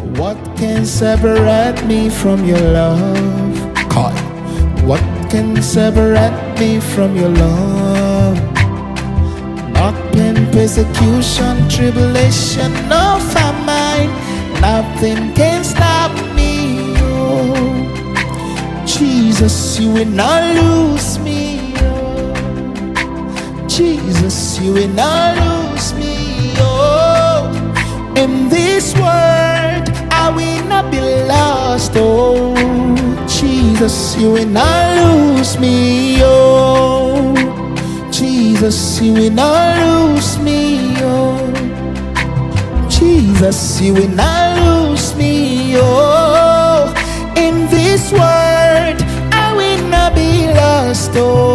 What can separate me from your love? God, what can separate me from your love? Not pain, persecution, tribulation, no famine. Nothing can stop me. Oh, Jesus, you will not lose me. Oh, Jesus, you will not lose me. Oh, in this world I will not be lost. Oh, Jesus, you will not lose me. Oh, Jesus, you will not lose me. Oh, Jesus, you will not lose me. Oh, in this world I will not be lost. Oh,